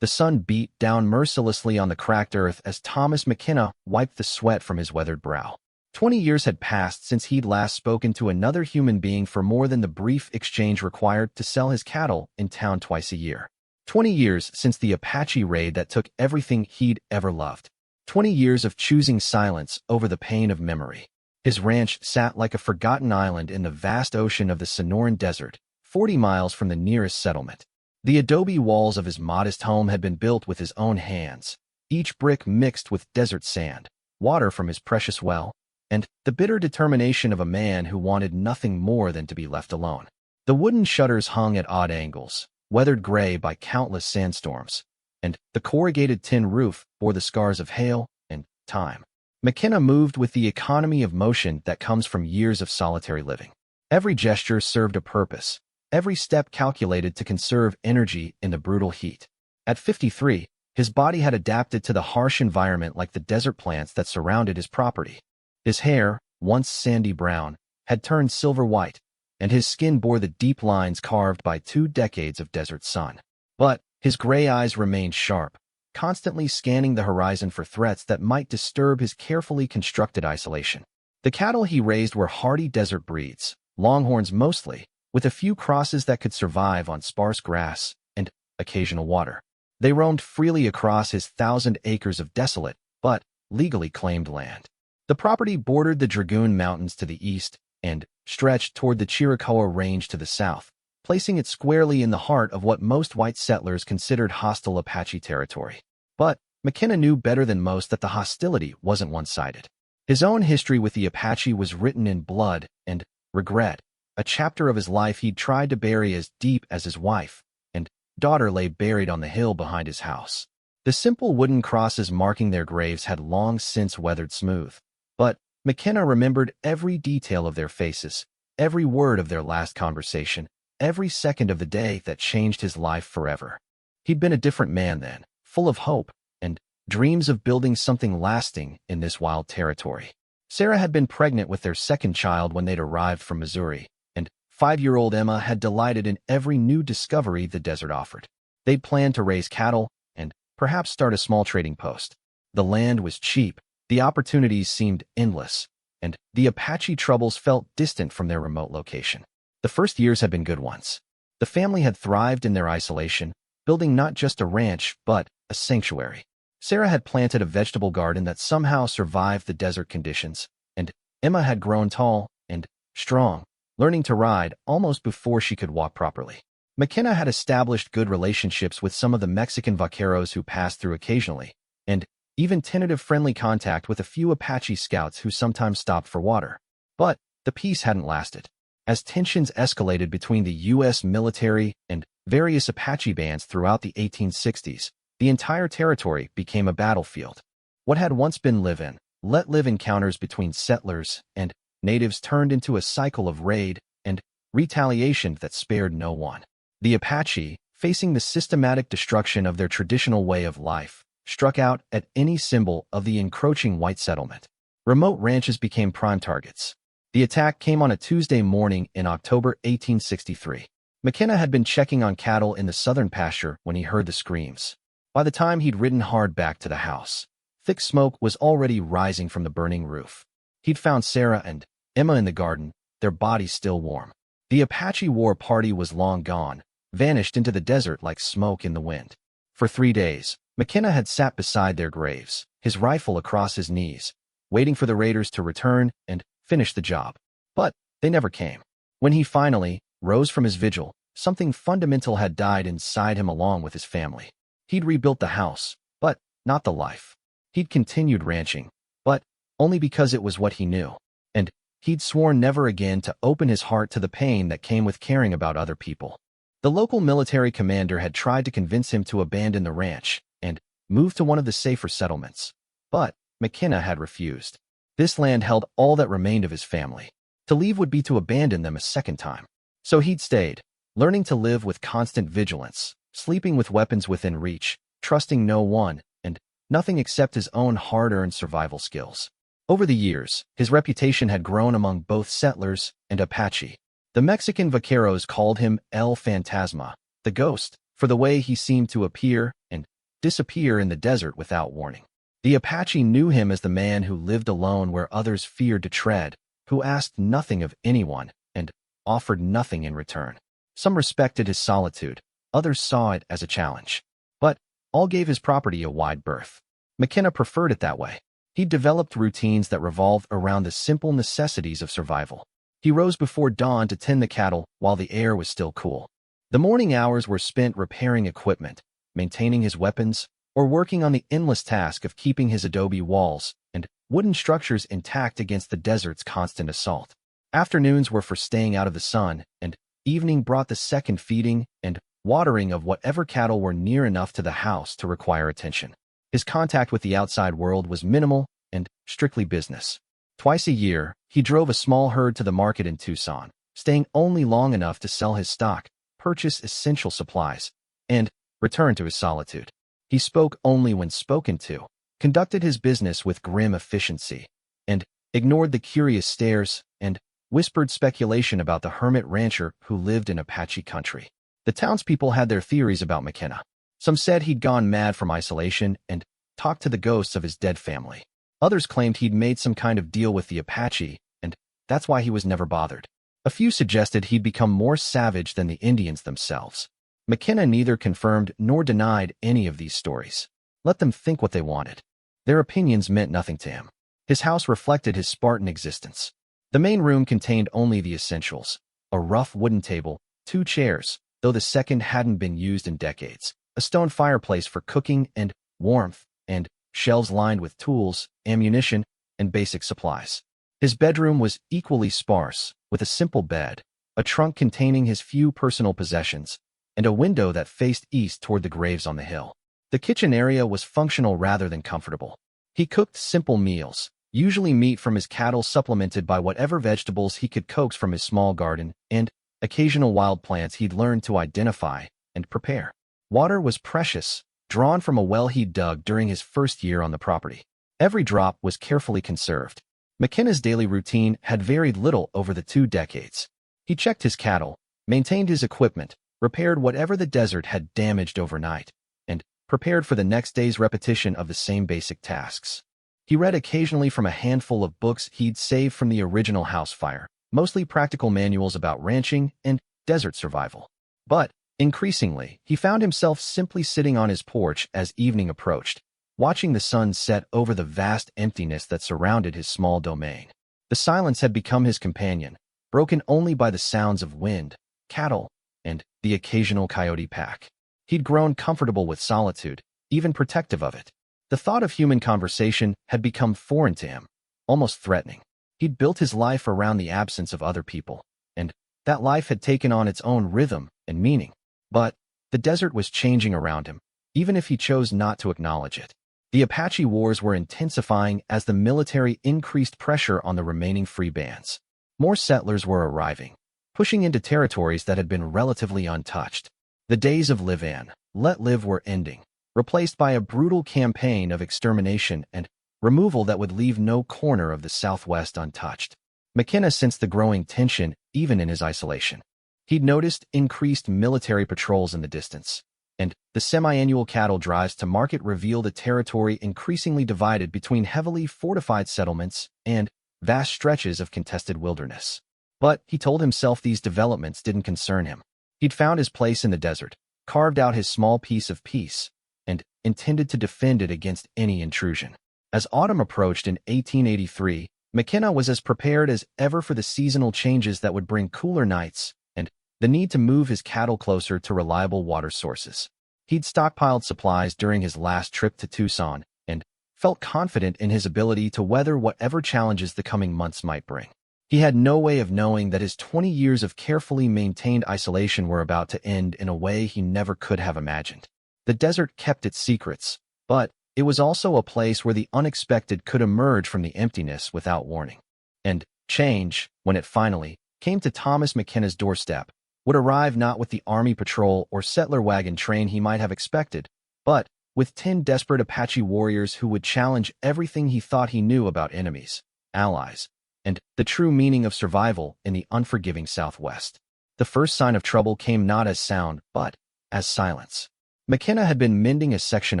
The sun beat down mercilessly on the cracked earth as Thomas McKenna wiped the sweat from his weathered brow. 20 years had passed since he'd last spoken to another human being for more than the brief exchange required to sell his cattle in town twice a year. 20 years since the Apache raid that took everything he'd ever loved. 20 years of choosing silence over the pain of memory. His ranch sat like a forgotten island in the vast ocean of the Sonoran Desert, 40 miles from the nearest settlement. The adobe walls of his modest home had been built with his own hands, each brick mixed with desert sand, water from his precious well, and the bitter determination of a man who wanted nothing more than to be left alone. The wooden shutters hung at odd angles, weathered gray by countless sandstorms, and the corrugated tin roof bore the scars of hail and time. McKenna moved with the economy of motion that comes from years of solitary living. Every gesture served a purpose, every step calculated to conserve energy in the brutal heat. At 53, his body had adapted to the harsh environment like the desert plants that surrounded his property. His hair, once sandy brown, had turned silver white, and his skin bore the deep lines carved by 2 decades of desert sun. But his gray eyes remained sharp, constantly scanning the horizon for threats that might disturb his carefully constructed isolation. The cattle he raised were hardy desert breeds, longhorns mostly, with a few crosses that could survive on sparse grass and occasional water. They roamed freely across his 1,000 acres of desolate, but legally claimed land. The property bordered the Dragoon Mountains to the east and stretched toward the Chiricahua Range to the south, placing it squarely in the heart of what most white settlers considered hostile Apache territory. But McKenna knew better than most that the hostility wasn't one-sided. His own history with the Apache was written in blood and regret, a chapter of his life he'd tried to bury as deep as his wife and daughter lay buried on the hill behind his house. The simple wooden crosses marking their graves had long since weathered smooth, but McKenna remembered every detail of their faces, every word of their last conversation, every second of the day that changed his life forever. He'd been a different man then, full of hope and dreams of building something lasting in this wild territory. Sarah had been pregnant with their second child when they'd arrived from Missouri, and 5-year-old Emma had delighted in every new discovery the desert offered. They'd planned to raise cattle and perhaps start a small trading post. The land was cheap, the opportunities seemed endless, and the Apache troubles felt distant from their remote location. The first years had been good ones. The family had thrived in their isolation, building not just a ranch, but a sanctuary. Sarah had planted a vegetable garden that somehow survived the desert conditions, and Emma had grown tall and strong, learning to ride almost before she could walk properly. McKenna had established good relationships with some of the Mexican vaqueros who passed through occasionally, and even tentative friendly contact with a few Apache scouts who sometimes stopped for water. But the peace hadn't lasted. As tensions escalated between the U.S. military and various Apache bands throughout the 1860s, the entire territory became a battlefield. What had once been live-in, let-live encounters between settlers and natives turned into a cycle of raid and retaliation that spared no one. The Apache, facing the systematic destruction of their traditional way of life, struck out at any symbol of the encroaching white settlement. Remote ranches became prime targets. The attack came on a Tuesday morning in October 1863. McKenna had been checking on cattle in the southern pasture when he heard the screams. By the time he'd ridden hard back to the house, thick smoke was already rising from the burning roof. He'd found Sarah and Emma in the garden, their bodies still warm. The Apache war party was long gone, vanished into the desert like smoke in the wind. For 3 days, McKenna had sat beside their graves, his rifle across his knees, waiting for the raiders to return and finish the job. But they never came. When he finally rose from his vigil, something fundamental had died inside him along with his family. He'd rebuilt the house, but not the life. He'd continued ranching, but only because it was what he knew. And he'd sworn never again to open his heart to the pain that came with caring about other people. The local military commander had tried to convince him to abandon the ranch and move to one of the safer settlements. But McKenna had refused. This land held all that remained of his family. To leave would be to abandon them a second time. So he'd stayed, learning to live with constant vigilance, sleeping with weapons within reach, trusting no one, and nothing except his own hard-earned survival skills. Over the years, his reputation had grown among both settlers and Apache. The Mexican vaqueros called him El Fantasma, the ghost, for the way he seemed to appear and disappear in the desert without warning. The Apache knew him as the man who lived alone where others feared to tread, who asked nothing of anyone and offered nothing in return. Some respected his solitude, others saw it as a challenge. But all gave his property a wide berth. McKenna preferred it that way. He developed routines that revolved around the simple necessities of survival. He rose before dawn to tend the cattle while the air was still cool. The morning hours were spent repairing equipment, maintaining his weapons, or working on the endless task of keeping his adobe walls and wooden structures intact against the desert's constant assault. Afternoons were for staying out of the sun, and evening brought the second feeding and watering of whatever cattle were near enough to the house to require attention. His contact with the outside world was minimal and strictly business. Twice a year, he drove a small herd to the market in Tucson, staying only long enough to sell his stock, purchase essential supplies, and return to his solitude. He spoke only when spoken to, conducted his business with grim efficiency, and ignored the curious stares and whispered speculation about the hermit rancher who lived in Apache country. The townspeople had their theories about McKenna. Some said he'd gone mad from isolation and talked to the ghosts of his dead family. Others claimed he'd made some kind of deal with the Apache, and that's why he was never bothered. A few suggested he'd become more savage than the Indians themselves. McKenna neither confirmed nor denied any of these stories. Let them think what they wanted. Their opinions meant nothing to him. His house reflected his Spartan existence. The main room contained only the essentials: a rough wooden table, 2 chairs, though the second hadn't been used in decades, a stone fireplace for cooking and warmth, and shelves lined with tools, ammunition, and basic supplies. His bedroom was equally sparse, with a simple bed, a trunk containing his few personal possessions, and a window that faced east toward the graves on the hill. The kitchen area was functional rather than comfortable. He cooked simple meals, usually meat from his cattle supplemented by whatever vegetables he could coax from his small garden, and occasional wild plants he'd learned to identify and prepare. Water was precious, drawn from a well he'd dug during his first year on the property. Every drop was carefully conserved. McKenna's daily routine had varied little over the 2 decades. He checked his cattle, maintained his equipment, repaired whatever the desert had damaged overnight, and prepared for the next day's repetition of the same basic tasks. He read occasionally from a handful of books he'd saved from the original house fire, mostly practical manuals about ranching and desert survival. But increasingly, he found himself simply sitting on his porch as evening approached, watching the sun set over the vast emptiness that surrounded his small domain. The silence had become his companion, broken only by the sounds of wind, cattle, and the occasional coyote pack. He'd grown comfortable with solitude, even protective of it. The thought of human conversation had become foreign to him, almost threatening. He'd built his life around the absence of other people, and that life had taken on its own rhythm and meaning. But the desert was changing around him, even if he chose not to acknowledge it. The Apache wars were intensifying as the military increased pressure on the remaining free bands. More settlers were arriving, pushing into territories that had been relatively untouched. The days of live in, let live were ending, replaced by a brutal campaign of extermination and removal that would leave no corner of the Southwest untouched. McKenna sensed the growing tension even in his isolation. He'd noticed increased military patrols in the distance, and the semi-annual cattle drives to market revealed a territory increasingly divided between heavily fortified settlements and vast stretches of contested wilderness. But he told himself these developments didn't concern him. He'd found his place in the desert, carved out his small piece of peace, and intended to defend it against any intrusion. As autumn approached in 1883, McKenna was as prepared as ever for the seasonal changes that would bring cooler nights and the need to move his cattle closer to reliable water sources. He'd stockpiled supplies during his last trip to Tucson and felt confident in his ability to weather whatever challenges the coming months might bring. He had no way of knowing that his 20 years of carefully maintained isolation were about to end in a way he never could have imagined. The desert kept its secrets, but it was also a place where the unexpected could emerge from the emptiness without warning. And change, when it finally came to Thomas McKenna's doorstep, would arrive not with the army patrol or settler wagon train he might have expected, but with 10 desperate Apache warriors who would challenge everything he thought he knew about enemies, allies, and the true meaning of survival in the unforgiving Southwest. The first sign of trouble came not as sound, but as silence. McKenna had been mending a section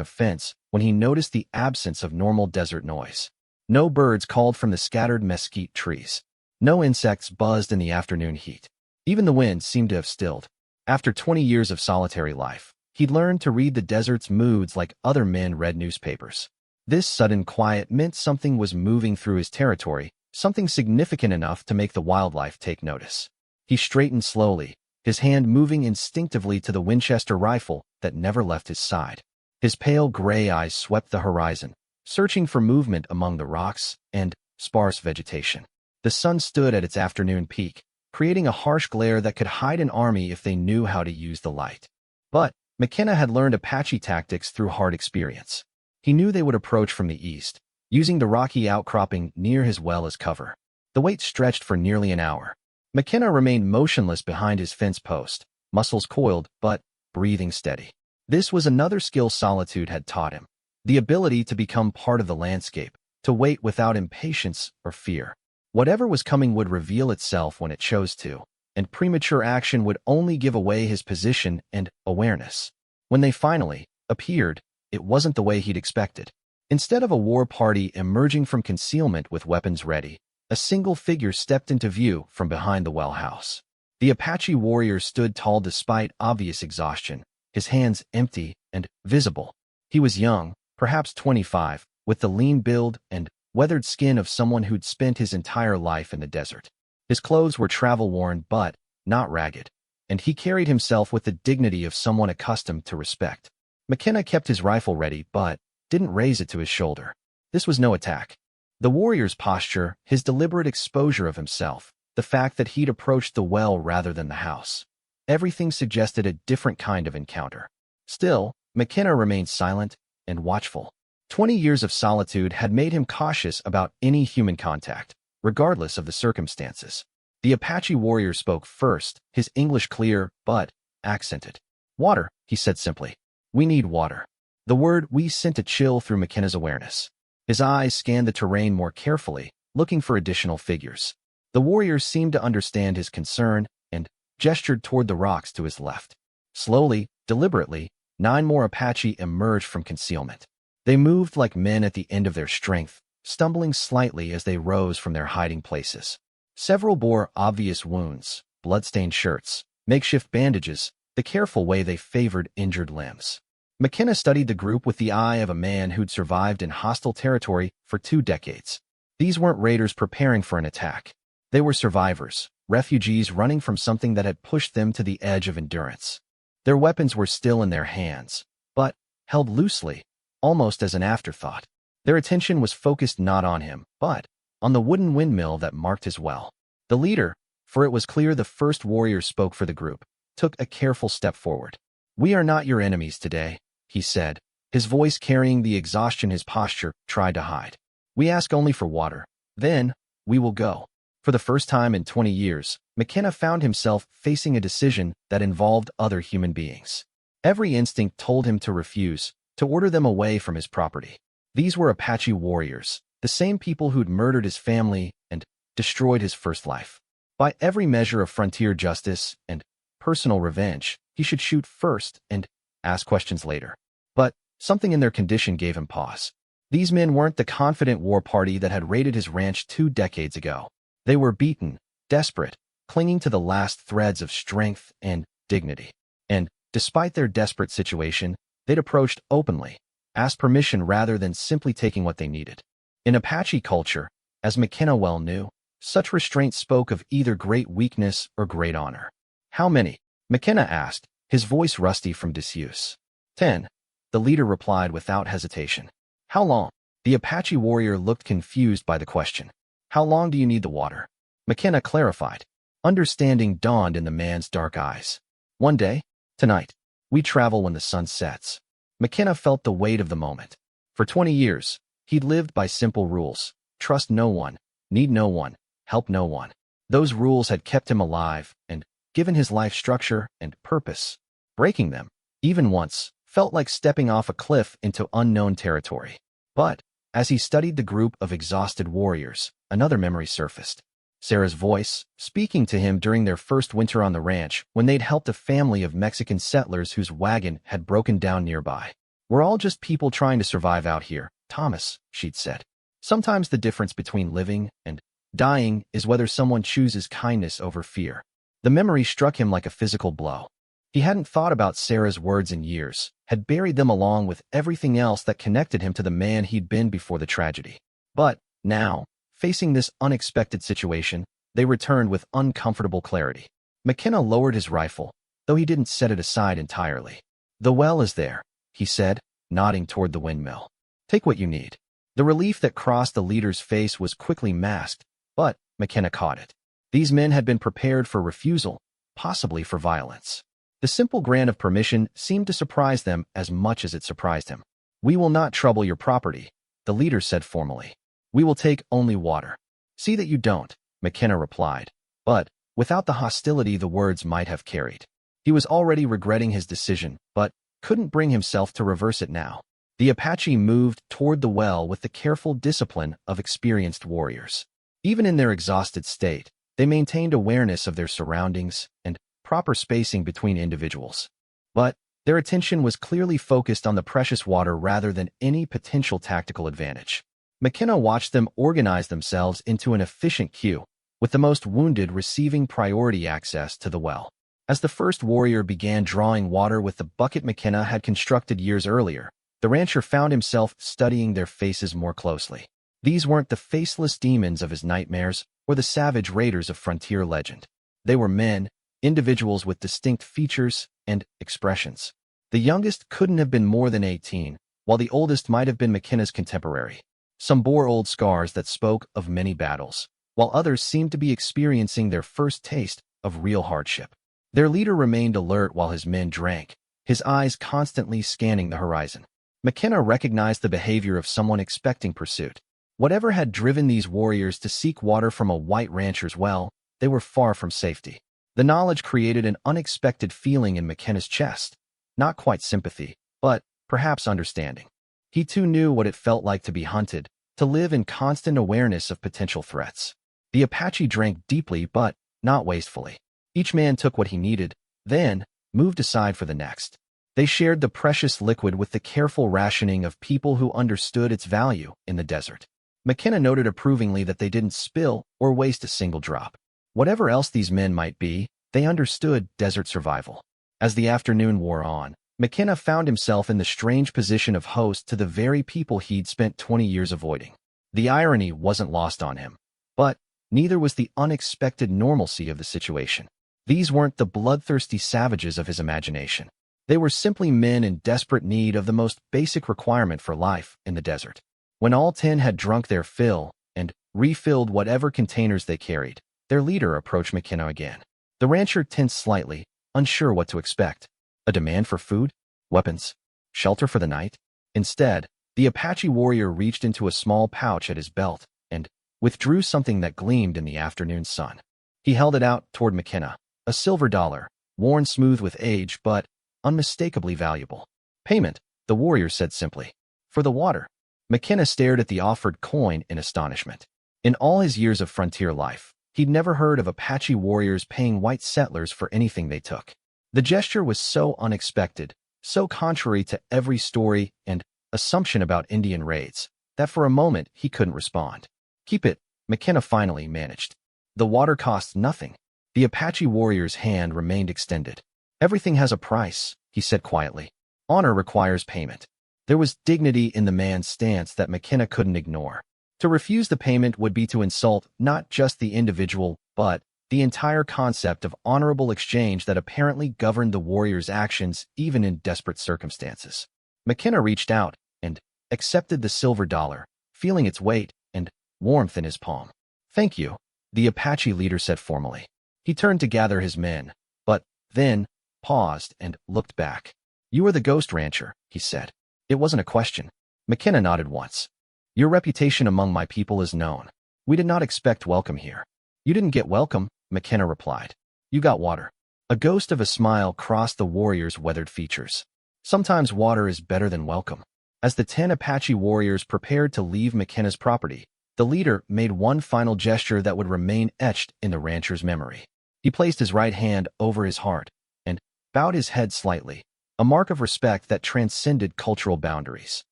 of fence when he noticed the absence of normal desert noise. No birds called from the scattered mesquite trees. No insects buzzed in the afternoon heat. Even the wind seemed to have stilled. After 20 years of solitary life, he'd learned to read the desert's moods like other men read newspapers. This sudden quiet meant something was moving through his territory, something significant enough to make the wildlife take notice. He straightened slowly, his hand moving instinctively to the Winchester rifle that never left his side. His pale gray eyes swept the horizon, searching for movement among the rocks and sparse vegetation. The sun stood at its afternoon peak, creating a harsh glare that could hide an army if they knew how to use the light. But McKenna had learned Apache tactics through hard experience. He knew they would approach from the east, using the rocky outcropping near his well as cover. The wait stretched for nearly an hour. McKenna remained motionless behind his fence post, muscles coiled but breathing steady. This was another skill Solitude had taught him, the ability to become part of the landscape, to wait without impatience or fear. Whatever was coming would reveal itself when it chose to, and premature action would only give away his position and awareness. When they finally appeared, it wasn't the way he'd expected. Instead of a war party emerging from concealment with weapons ready, a single figure stepped into view from behind the well house. The Apache warrior stood tall despite obvious exhaustion, his hands empty and visible. He was young, perhaps 25, with the lean build and weathered skin of someone who'd spent his entire life in the desert. His clothes were travel-worn but not ragged, and he carried himself with the dignity of someone accustomed to respect. McKenna kept his rifle ready but didn't raise it to his shoulder. This was no attack. The warrior's posture, his deliberate exposure of himself, the fact that he'd approached the well rather than the house. Everything suggested a different kind of encounter. Still, McKenna remained silent and watchful. 20 years of solitude had made him cautious about any human contact, regardless of the circumstances. The Apache warrior spoke first, his English clear but accented. "Water," he said simply. "We need water." The word "we" sent a chill through McKenna's awareness. His eyes scanned the terrain more carefully, looking for additional figures. The warrior seemed to understand his concern and gestured toward the rocks to his left. Slowly, deliberately, 9 more Apache emerged from concealment. They moved like men at the end of their strength, stumbling slightly as they rose from their hiding places. Several bore obvious wounds, blood-stained shirts, makeshift bandages, the careful way they favored injured limbs. McKenna studied the group with the eye of a man who'd survived in hostile territory for 2 decades. These weren't raiders preparing for an attack. They were survivors, refugees running from something that had pushed them to the edge of endurance. Their weapons were still in their hands, but held loosely, almost as an afterthought. Their attention was focused not on him, but on the wooden windmill that marked his well. The leader, for it was clear the first warrior spoke for the group, took a careful step forward. "We are not your enemies today," he said, his voice carrying the exhaustion his posture tried to hide. "We ask only for water. Then, we will go." For the first time in 20 years, McKenna found himself facing a decision that involved other human beings. Every instinct told him to refuse, to order them away from his property. These were Apache warriors, the same people who'd murdered his family and destroyed his first life. By every measure of frontier justice and personal revenge, he should shoot first and ask questions later. But something in their condition gave him pause. These men weren't the confident war party that had raided his ranch 2 decades ago. They were beaten, desperate, clinging to the last threads of strength and dignity. And, despite their desperate situation, they'd approached openly, asked permission rather than simply taking what they needed. In Apache culture, as McKenna well knew, such restraint spoke of either great weakness or great honor. "How many?" McKenna asked, his voice rusty from disuse. 10, the leader replied without hesitation. "How long?" The Apache warrior looked confused by the question. "How long do you need the water?" McKenna clarified. Understanding dawned in the man's dark eyes. "One day? Tonight. We travel when the sun sets." McKenna felt the weight of the moment. For 20 years, he'd lived by simple rules: trust no one, need no one, help no one. Those rules had kept him alive and given his life structure and purpose. Breaking them, even once, felt like stepping off a cliff into unknown territory. But, as he studied the group of exhausted warriors, another memory surfaced. Sarah's voice, speaking to him during their first winter on the ranch when they'd helped a family of Mexican settlers whose wagon had broken down nearby. "We're all just people trying to survive out here, Thomas," she'd said. "Sometimes the difference between living and dying is whether someone chooses kindness over fear." The memory struck him like a physical blow. He hadn't thought about Sarah's words in years, had buried them along with everything else that connected him to the man he'd been before the tragedy. But now, facing this unexpected situation, they returned with uncomfortable clarity. McKenna lowered his rifle, though he didn't set it aside entirely. "The well is there," he said, nodding toward the windmill. "Take what you need." The relief that crossed the leader's face was quickly masked, but McKenna caught it. These men had been prepared for refusal, possibly for violence. The simple grant of permission seemed to surprise them as much as it surprised him. "We will not trouble your property," the leader said formally. "We will take only water." "See that you don't," McKenna replied, but without the hostility the words might have carried. He was already regretting his decision, but couldn't bring himself to reverse it now. The Apache moved toward the well with the careful discipline of experienced warriors. Even in their exhausted state, they maintained awareness of their surroundings and proper spacing between individuals. But their attention was clearly focused on the precious water rather than any potential tactical advantage. McKenna watched them organize themselves into an efficient queue, with the most wounded receiving priority access to the well. As the first warrior began drawing water with the bucket McKenna had constructed years earlier, the rancher found himself studying their faces more closely. These weren't the faceless demons of his nightmares or the savage raiders of frontier legend. They were men, individuals with distinct features and expressions. The youngest couldn't have been more than 18, while the oldest might have been McKenna's contemporary. Some bore old scars that spoke of many battles, while others seemed to be experiencing their first taste of real hardship. Their leader remained alert while his men drank, his eyes constantly scanning the horizon. McKenna recognized the behavior of someone expecting pursuit. Whatever had driven these warriors to seek water from a white rancher's well, they were far from safety. The knowledge created an unexpected feeling in McKenna's chest, not quite sympathy, but perhaps understanding. He too knew what it felt like to be hunted, to live in constant awareness of potential threats. The Apache drank deeply but not wastefully. Each man took what he needed, then moved aside for the next. They shared the precious liquid with the careful rationing of people who understood its value in the desert. McKenna noted approvingly that they didn't spill or waste a single drop. Whatever else these men might be, they understood desert survival. As the afternoon wore on, McKenna found himself in the strange position of host to the very people he'd spent 20 years avoiding. The irony wasn't lost on him, but neither was the unexpected normalcy of the situation. These weren't the bloodthirsty savages of his imagination. They were simply men in desperate need of the most basic requirement for life in the desert. When all 10 had drunk their fill and refilled whatever containers they carried, their leader approached McKenna again. The rancher tensed slightly, unsure what to expect. A demand for food? Weapons? Shelter for the night? Instead, the Apache warrior reached into a small pouch at his belt and withdrew something that gleamed in the afternoon sun. He held it out toward McKenna, a silver dollar, worn smooth with age but unmistakably valuable. "Payment," the warrior said simply. "For the water." McKenna stared at the offered coin in astonishment. In all his years of frontier life, he'd never heard of Apache warriors paying white settlers for anything they took. The gesture was so unexpected, so contrary to every story and assumption about Indian raids, that for a moment he couldn't respond. "Keep it," McKenna finally managed. "The water costs nothing." The Apache warrior's hand remained extended. "Everything has a price," he said quietly. "Honor requires payment." There was dignity in the man's stance that McKenna couldn't ignore. To refuse the payment would be to insult not just the individual, but the entire concept of honorable exchange that apparently governed the warrior's actions even in desperate circumstances. McKenna reached out and accepted the silver dollar, feeling its weight and warmth in his palm. "Thank you," the Apache leader said formally. He turned to gather his men, but then paused and looked back. "You are the ghost rancher," he said. It wasn't a question. McKenna nodded once. "Your reputation among my people is known. We did not expect welcome here." "You didn't get welcome," McKenna replied. "You got water." A ghost of a smile crossed the warrior's weathered features. Sometimes water is better than welcome. As the 10 Apache warriors prepared to leave McKenna's property, the leader made one final gesture that would remain etched in the rancher's memory. He placed his right hand over his heart and bowed his head slightly, a mark of respect that transcended cultural boundaries.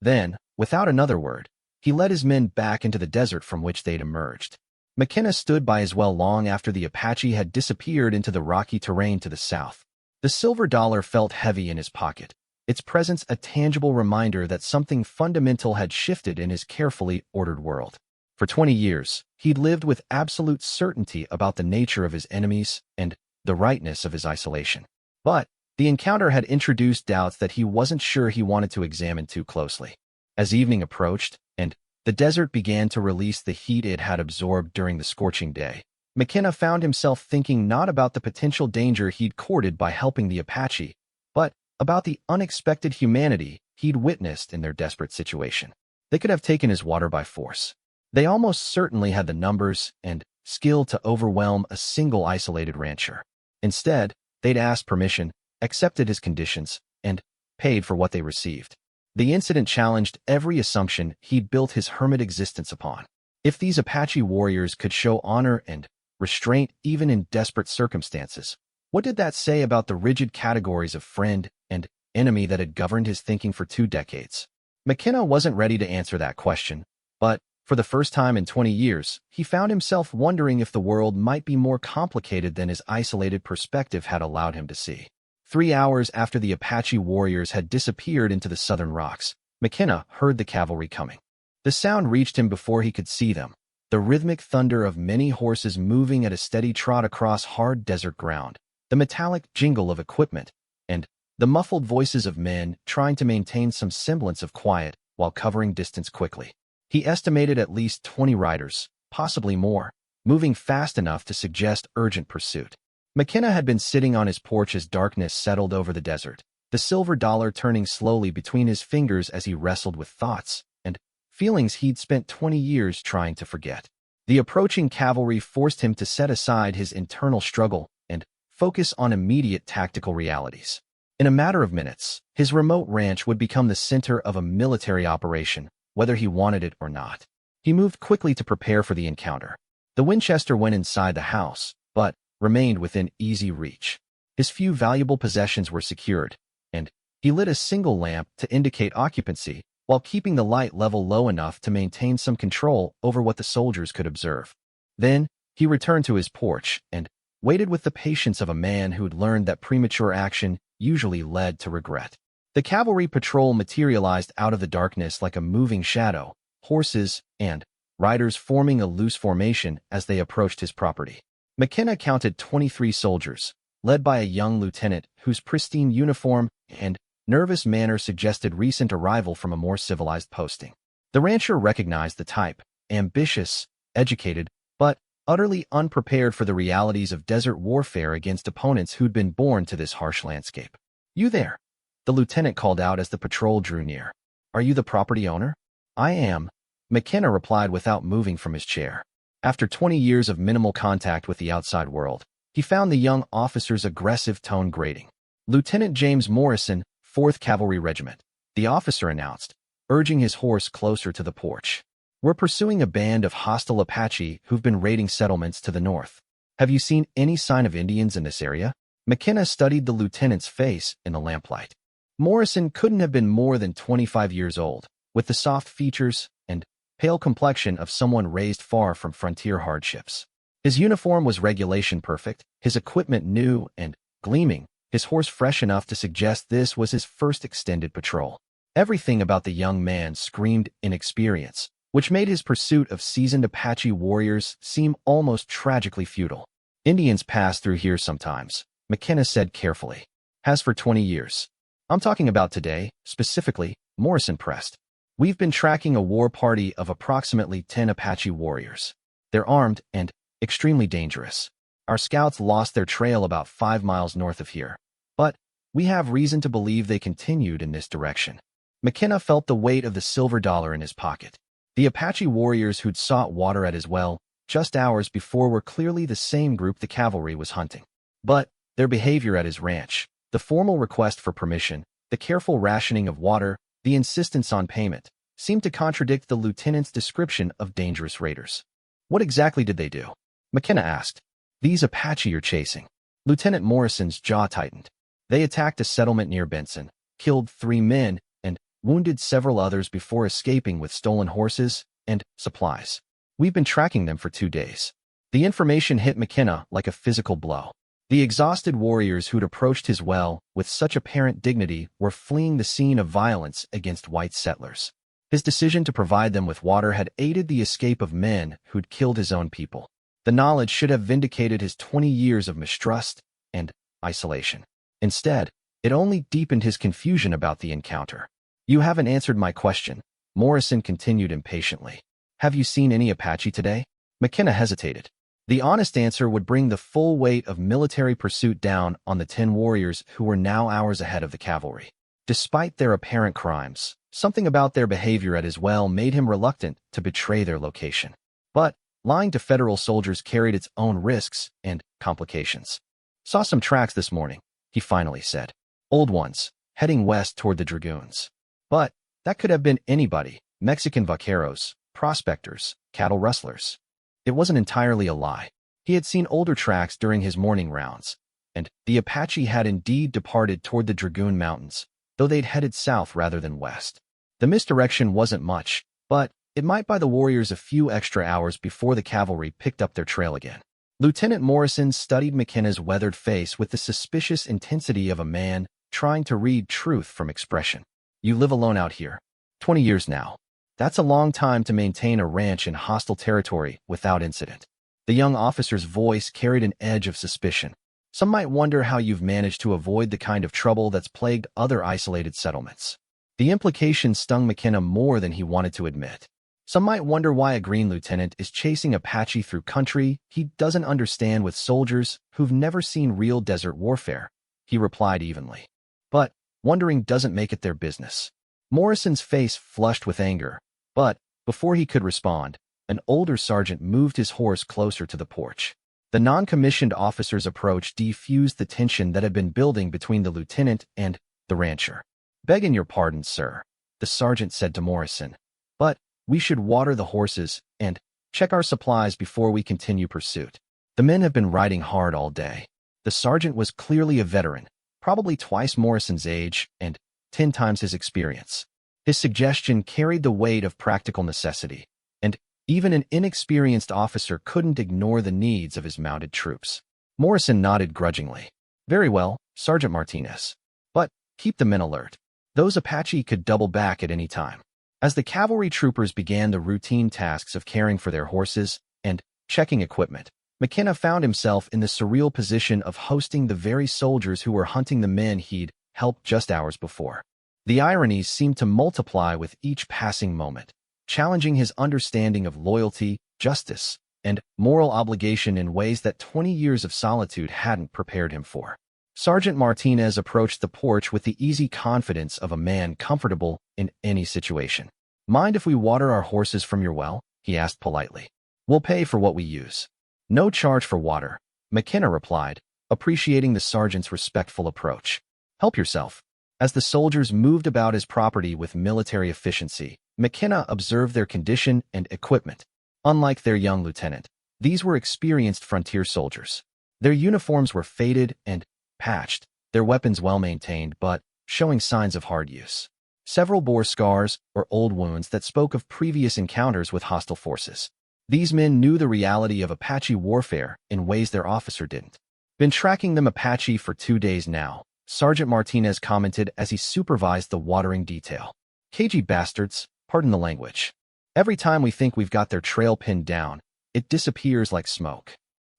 Then, without another word, he led his men back into the desert from which they'd emerged. McKenna stood by his well long after the Apache had disappeared into the rocky terrain to the south. The silver dollar felt heavy in his pocket, its presence a tangible reminder that something fundamental had shifted in his carefully ordered world. For 20 years, he'd lived with absolute certainty about the nature of his enemies and the rightness of his isolation. But the encounter had introduced doubts that he wasn't sure he wanted to examine too closely. As evening approached, and the desert began to release the heat it had absorbed during the scorching day, McKenna found himself thinking not about the potential danger he'd courted by helping the Apache, but about the unexpected humanity he'd witnessed in their desperate situation. They could have taken his water by force. They almost certainly had the numbers and skill to overwhelm a single isolated rancher. Instead, they'd asked permission, accepted his conditions, and paid for what they received. The incident challenged every assumption he'd built his hermit existence upon. If these Apache warriors could show honor and restraint even in desperate circumstances, what did that say about the rigid categories of friend and enemy that had governed his thinking for 2 decades? McKenna wasn't ready to answer that question, but for the first time in 20 years, he found himself wondering if the world might be more complicated than his isolated perspective had allowed him to see. 3 hours after the Apache warriors had disappeared into the southern rocks, McKenna heard the cavalry coming. The sound reached him before he could see them, the rhythmic thunder of many horses moving at a steady trot across hard desert ground, the metallic jingle of equipment, and the muffled voices of men trying to maintain some semblance of quiet while covering distance quickly. He estimated at least 20 riders, possibly more, moving fast enough to suggest urgent pursuit. McKenna had been sitting on his porch as darkness settled over the desert, the silver dollar turning slowly between his fingers as he wrestled with thoughts and feelings he'd spent 20 years trying to forget. The approaching cavalry forced him to set aside his internal struggle and focus on immediate tactical realities. In a matter of minutes, his remote ranch would become the center of a military operation, whether he wanted it or not. He moved quickly to prepare for the encounter. The Winchester went inside the house, but remained within easy reach. His few valuable possessions were secured, and he lit a single lamp to indicate occupancy while keeping the light level low enough to maintain some control over what the soldiers could observe. Then, he returned to his porch and waited with the patience of a man who'd learned that premature action usually led to regret. The cavalry patrol materialized out of the darkness like a moving shadow, horses and riders forming a loose formation as they approached his property. McKenna counted 23 soldiers, led by a young lieutenant whose pristine uniform and nervous manner suggested recent arrival from a more civilized posting. The rancher recognized the type, ambitious, educated, but utterly unprepared for the realities of desert warfare against opponents who'd been born to this harsh landscape. "You there?" the lieutenant called out as the patrol drew near. "Are you the property owner?" "I am," McKenna replied without moving from his chair. After 20 years of minimal contact with the outside world, he found the young officer's aggressive tone grating. "Lieutenant James Morrison, 4th Cavalry Regiment," the officer announced, urging his horse closer to the porch. "We're pursuing a band of hostile Apache who've been raiding settlements to the north. Have you seen any sign of Indians in this area?" McKenna studied the lieutenant's face in the lamplight. Morrison couldn't have been more than 25 years old, with the soft features and pale complexion of someone raised far from frontier hardships. His uniform was regulation perfect, his equipment new and gleaming, his horse fresh enough to suggest this was his first extended patrol. Everything about the young man screamed inexperience, which made his pursuit of seasoned Apache warriors seem almost tragically futile. "Indians pass through here sometimes," McKenna said carefully. "Has for 20 years. I'm talking about today, specifically," Morrison pressed. "We've been tracking a war party of approximately 10 Apache warriors. They're armed and extremely dangerous. Our scouts lost their trail about 5 miles north of here, but we have reason to believe they continued in this direction." McKenna felt the weight of the silver dollar in his pocket. The Apache warriors who'd sought water at his well just hours before were clearly the same group the cavalry was hunting. But their behavior at his ranch, the formal request for permission, the careful rationing of water, the insistence on payment, seemed to contradict the lieutenant's description of dangerous raiders. What exactly did they do? McKenna asked. These Apache you're chasing. Lieutenant Morrison's jaw tightened. They attacked a settlement near Benson, killed 3 men, and wounded several others before escaping with stolen horses and supplies. We've been tracking them for 2 days. The information hit McKenna like a physical blow. The exhausted warriors who'd approached his well with such apparent dignity were fleeing the scene of violence against white settlers. His decision to provide them with water had aided the escape of men who'd killed his own people. The knowledge should have vindicated his 20 years of mistrust and isolation. Instead, it only deepened his confusion about the encounter. You haven't answered my question, Morrison continued impatiently. Have you seen any Apache today? McKenna hesitated. The honest answer would bring the full weight of military pursuit down on the 10 warriors who were now hours ahead of the cavalry. Despite their apparent crimes, something about their behavior at his well made him reluctant to betray their location. But lying to federal soldiers carried its own risks and complications. Saw some tracks this morning, he finally said. Old ones, heading west toward the Dragoons. But that could have been anybody, Mexican vaqueros, prospectors, cattle rustlers. It wasn't entirely a lie. He had seen older tracks during his morning rounds, and the Apache had indeed departed toward the Dragoon Mountains, though they'd headed south rather than west. The misdirection wasn't much, but it might buy the warriors a few extra hours before the cavalry picked up their trail again. Lieutenant Morrison studied McKenna's weathered face with the suspicious intensity of a man trying to read truth from expression. You live alone out here. 20 years now. That's a long time to maintain a ranch in hostile territory without incident. The young officer's voice carried an edge of suspicion. Some might wonder how you've managed to avoid the kind of trouble that's plagued other isolated settlements. The implication stung McKenna more than he wanted to admit. Some might wonder why a green lieutenant is chasing Apache through country he doesn't understand with soldiers who've never seen real desert warfare, he replied evenly. But wondering doesn't make it their business. Morrison's face flushed with anger, but before he could respond, an older sergeant moved his horse closer to the porch. The non-commissioned officer's approach defused the tension that had been building between the lieutenant and the rancher. Begging your pardon, sir, the sergeant said to Morrison, but we should water the horses and check our supplies before we continue pursuit. The men have been riding hard all day. The sergeant was clearly a veteran, probably twice Morrison's age and 10 times his experience. His suggestion carried the weight of practical necessity, and even an inexperienced officer couldn't ignore the needs of his mounted troops. Morrison nodded grudgingly. Very well, Sergeant Martinez. But keep the men alert. Those Apache could double back at any time. As the cavalry troopers began the routine tasks of caring for their horses and checking equipment, McKenna found himself in the surreal position of hosting the very soldiers who were hunting the men he'd helped just hours before. The ironies seemed to multiply with each passing moment, challenging his understanding of loyalty, justice, and moral obligation in ways that 20 years of solitude hadn't prepared him for. Sergeant Martinez approached the porch with the easy confidence of a man comfortable in any situation. Mind if we water our horses from your well? He asked politely. We'll pay for what we use. No charge for water, McKenna replied, appreciating the sergeant's respectful approach. Help yourself. As the soldiers moved about his property with military efficiency, McKenna observed their condition and equipment. Unlike their young lieutenant, these were experienced frontier soldiers. Their uniforms were faded and patched, their weapons well-maintained but showing signs of hard use. Several bore scars or old wounds that spoke of previous encounters with hostile forces. These men knew the reality of Apache warfare in ways their officer didn't. Been tracking them Apache for 2 days now, Sergeant Martinez commented as he supervised the watering detail. Cagey bastards, pardon the language. Every time we think we've got their trail pinned down, it disappears like smoke.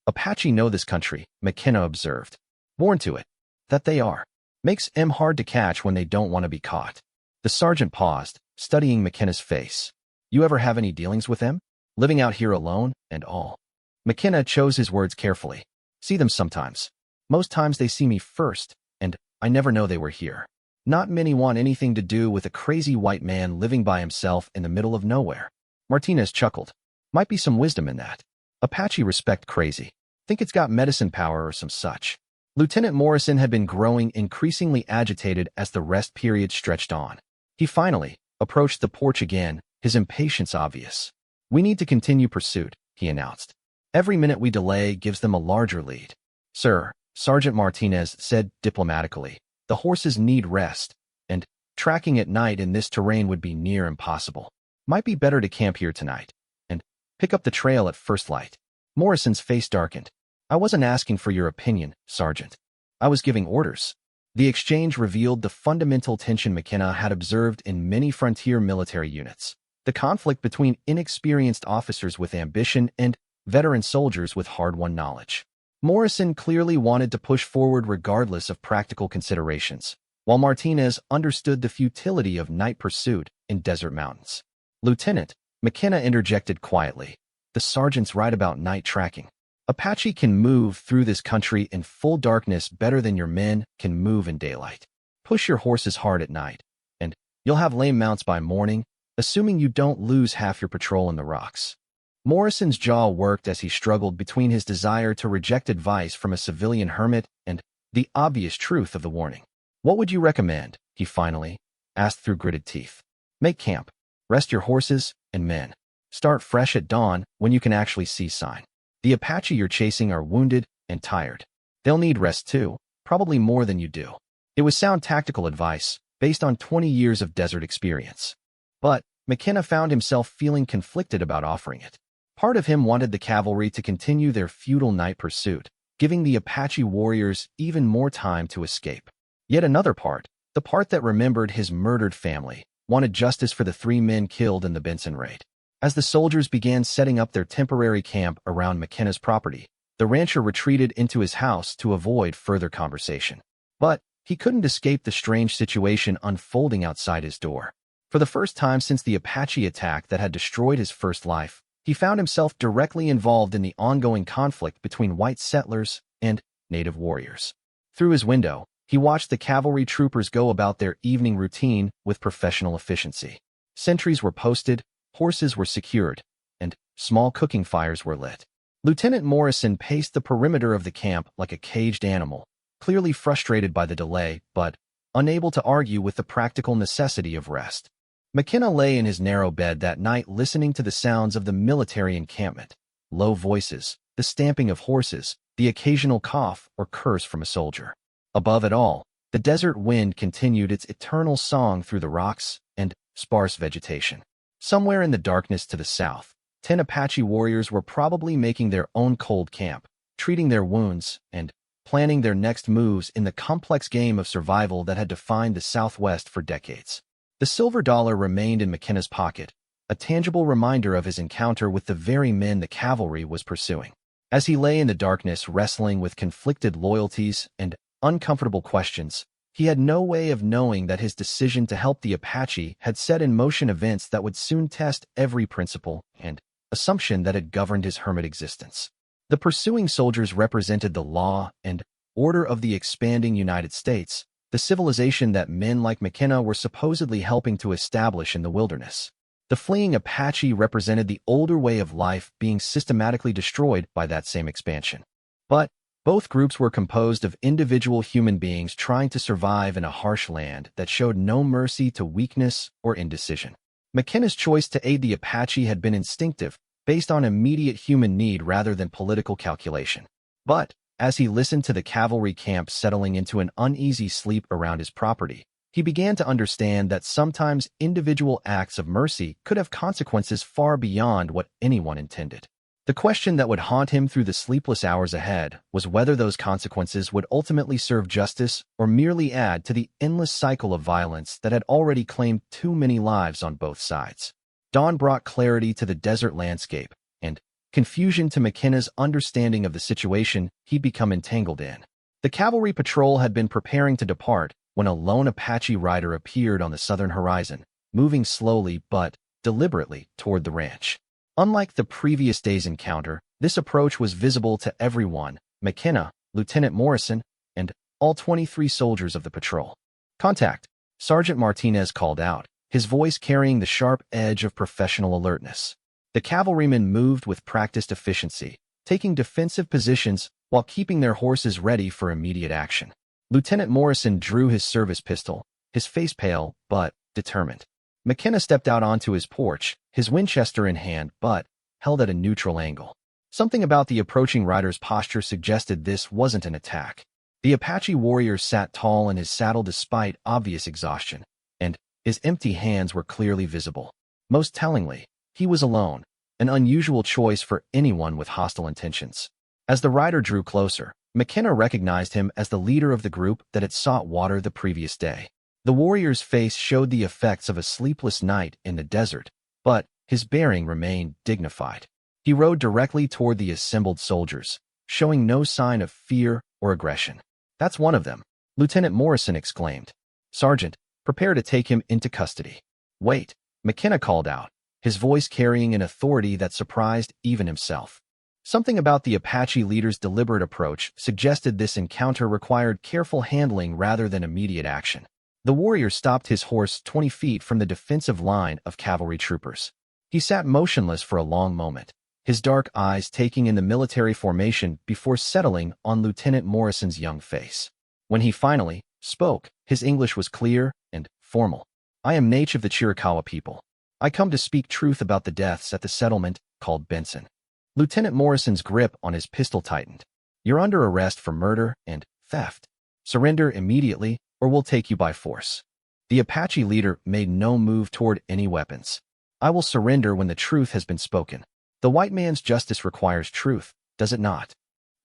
Apache know this country, McKenna observed. Born to it. That they are. Makes 'em hard to catch when they don't want to be caught. The sergeant paused, studying McKenna's face. You ever have any dealings with them? Living out here alone, and all. McKenna chose his words carefully. See them sometimes. Most times they see me first, and I never know they were here. Not many want anything to do with a crazy white man living by himself in the middle of nowhere. Martinez chuckled. Might be some wisdom in that. Apache respect crazy. Think it's got medicine power or some such. Lieutenant Morrison had been growing increasingly agitated as the rest period stretched on. He finally, approached the porch again, his impatience obvious. "We need to continue pursuit," he announced. "Every minute we delay gives them a larger lead." "Sir," Sergeant Martinez said diplomatically, "the horses need rest, and tracking at night in this terrain would be near impossible. Might be better to camp here tonight and pick up the trail at first light." Morrison's face darkened. "I wasn't asking for your opinion, Sergeant. I was giving orders." The exchange revealed the fundamental tension McKenna had observed in many frontier military units. The conflict between inexperienced officers with ambition and veteran soldiers with hard-won knowledge. Morrison clearly wanted to push forward regardless of practical considerations, while Martinez understood the futility of night pursuit in desert mountains. "Lieutenant," McKenna interjected quietly, "the sergeant's right about night tracking. Apache can move through this country in full darkness better than your men can move in daylight. Push your horses hard at night, and you'll have lame mounts by morning, assuming you don't lose half your patrol in the rocks." Morrison's jaw worked as he struggled between his desire to reject advice from a civilian hermit and the obvious truth of the warning. "What would you recommend?" he finally asked through gritted teeth. "Make camp. Rest your horses and men. Start fresh at dawn when you can actually see sign. The Apache you're chasing are wounded and tired. They'll need rest too, probably more than you do." It was sound tactical advice, based on 20 years of desert experience. But McKenna found himself feeling conflicted about offering it. Part of him wanted the cavalry to continue their futile night pursuit, giving the Apache warriors even more time to escape. Yet another part, the part that remembered his murdered family, wanted justice for the 3 men killed in the Benson raid. As the soldiers began setting up their temporary camp around McKenna's property, the rancher retreated into his house to avoid further conversation. But he couldn't escape the strange situation unfolding outside his door. For the first time since the Apache attack that had destroyed his first life, he found himself directly involved in the ongoing conflict between white settlers and native warriors. Through his window, he watched the cavalry troopers go about their evening routine with professional efficiency. Sentries were posted, horses were secured, and small cooking fires were lit. Lieutenant Morrison paced the perimeter of the camp like a caged animal, clearly frustrated by the delay, but unable to argue with the practical necessity of rest. McKenna lay in his narrow bed that night listening to the sounds of the military encampment, low voices, the stamping of horses, the occasional cough or curse from a soldier. Above it all, the desert wind continued its eternal song through the rocks and sparse vegetation. Somewhere in the darkness to the south, 10 Apache warriors were probably making their own cold camp, treating their wounds, and planning their next moves in the complex game of survival that had defined the Southwest for decades. The silver dollar remained in McKenna's pocket, a tangible reminder of his encounter with the very men the cavalry was pursuing. As he lay in the darkness wrestling with conflicted loyalties and uncomfortable questions, he had no way of knowing that his decision to help the Apache had set in motion events that would soon test every principle and assumption that had governed his hermit existence. The pursuing soldiers represented the law and order of the expanding United States, the civilization that men like McKenna were supposedly helping to establish in the wilderness. The fleeing Apache represented the older way of life being systematically destroyed by that same expansion. But both groups were composed of individual human beings trying to survive in a harsh land that showed no mercy to weakness or indecision. McKenna's choice to aid the Apache had been instinctive, based on immediate human need rather than political calculation. But as he listened to the cavalry camp settling into an uneasy sleep around his property, he began to understand that sometimes individual acts of mercy could have consequences far beyond what anyone intended. The question that would haunt him through the sleepless hours ahead was whether those consequences would ultimately serve justice or merely add to the endless cycle of violence that had already claimed too many lives on both sides. Dawn brought clarity to the desert landscape and confusion to McKenna's understanding of the situation he'd become entangled in. The cavalry patrol had been preparing to depart when a lone Apache rider appeared on the southern horizon, moving slowly but deliberately toward the ranch. Unlike the previous day's encounter, this approach was visible to everyone: McKenna, Lieutenant Morrison, and all 23 soldiers of the patrol. "Contact," Sergeant Martinez called out, his voice carrying the sharp edge of professional alertness. The cavalrymen moved with practiced efficiency, taking defensive positions while keeping their horses ready for immediate action. Lieutenant Morrison drew his service pistol, his face pale but determined. McKenna stepped out onto his porch, his Winchester in hand, but held at a neutral angle. Something about the approaching rider's posture suggested this wasn't an attack. The Apache warrior sat tall in his saddle despite obvious exhaustion, and his empty hands were clearly visible. Most tellingly, he was alone, an unusual choice for anyone with hostile intentions. As the rider drew closer, McKenna recognized him as the leader of the group that had sought water the previous day. The warrior's face showed the effects of a sleepless night in the desert, but his bearing remained dignified. He rode directly toward the assembled soldiers, showing no sign of fear or aggression. "That's one of them," Lieutenant Morrison exclaimed. "Sergeant, prepare to take him into custody." "Wait," McKenna called out, his voice carrying an authority that surprised even himself. Something about the Apache leader's deliberate approach suggested this encounter required careful handling rather than immediate action. The warrior stopped his horse 20 feet from the defensive line of cavalry troopers. He sat motionless for a long moment, his dark eyes taking in the military formation before settling on Lieutenant Morrison's young face. When he finally spoke, his English was clear and formal. "I am Nate of the Chiricahua people. I come to speak truth about the deaths at the settlement called Benson." Lieutenant Morrison's grip on his pistol tightened. "You're under arrest for murder and theft. Surrender immediately, or we'll take you by force." The Apache leader made no move toward any weapons. "I will surrender when the truth has been spoken." "The white man's justice requires truth, does it not?"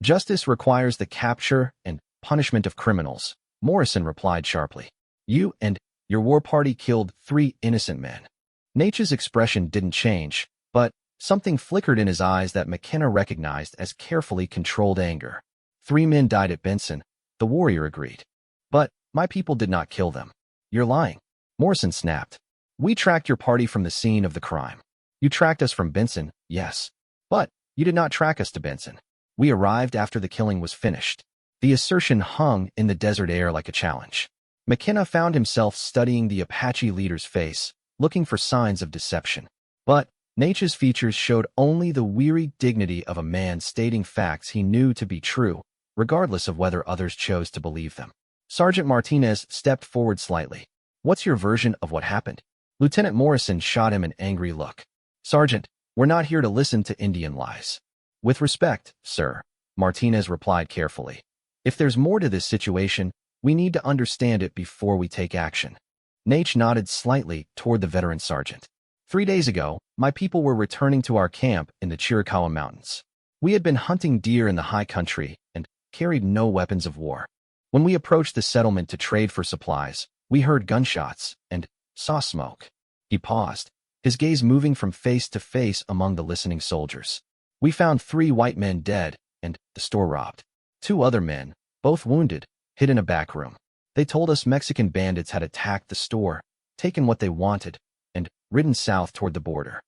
"Justice requires the capture and punishment of criminals," Morrison replied sharply. "You and your war party killed 3 innocent men." Nature's expression didn't change, but something flickered in his eyes that McKenna recognized as carefully controlled anger. 3 men died at Benson, the warrior agreed. "But my people did not kill them." "You're lying," Morrison snapped. "We tracked your party from the scene of the crime." "You tracked us from Benson, yes. But you did not track us to Benson. We arrived after the killing was finished." The assertion hung in the desert air like a challenge. McKenna found himself studying the Apache leader's face, looking for signs of deception. But Nature's features showed only the weary dignity of a man stating facts he knew to be true, regardless of whether others chose to believe them. Sergeant Martinez stepped forward slightly. "What's your version of what happened?" Lieutenant Morrison shot him an angry look. "Sergeant, we're not here to listen to Indian lies." "With respect, sir," Martinez replied carefully. "If there's more to this situation, we need to understand it before we take action." Nate nodded slightly toward the veteran sergeant. 3 days ago, my people were returning to our camp in the Chiricahua Mountains. We had been hunting deer in the high country and carried no weapons of war. When we approached the settlement to trade for supplies, we heard gunshots and saw smoke." He paused, his gaze moving from face to face among the listening soldiers. "We found 3 white men dead and the store robbed. 2 other men, both wounded, hid in a back room. They told us Mexican bandits had attacked the store, taken what they wanted, and ridden south toward the border."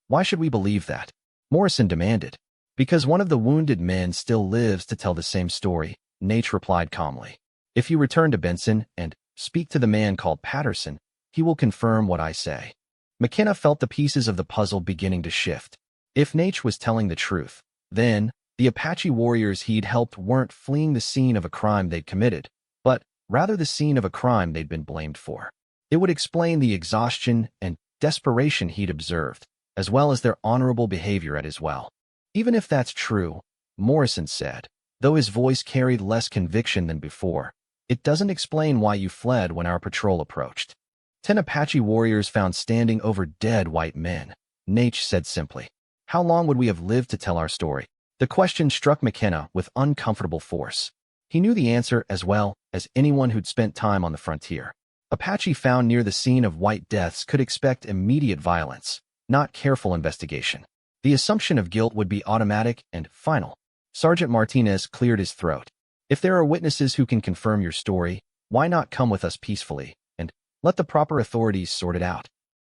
"Why should we believe that?" Morrison demanded. "Because one of the wounded men still lives to tell the same story," Nate replied calmly. "If you return to Benson and speak to the man called Patterson, he will confirm what I say." McKenna felt the pieces of the puzzle beginning to shift. If Nate was telling the truth, then the Apache warriors he'd helped weren't fleeing the scene of a crime they'd committed, but rather the scene of a crime they'd been blamed for. It would explain the exhaustion and desperation he'd observed, as well as their honorable behavior at his well. "Even if that's true," Morrison said, though his voice carried less conviction than before, "it doesn't explain why you fled when our patrol approached." 10 Apache warriors found standing over dead white men, Nate said simply. "How long would we have lived to tell our story?" The question struck McKenna with uncomfortable force. He knew the answer as well as anyone who'd spent time on the frontier. Apache found near the scene of white deaths could expect immediate violence, not careful investigation. The assumption of guilt would be automatic and final. Sergeant Martinez cleared his throat. "If there are witnesses who can confirm your story, why not come with us peacefully and let the proper authorities sort it out?"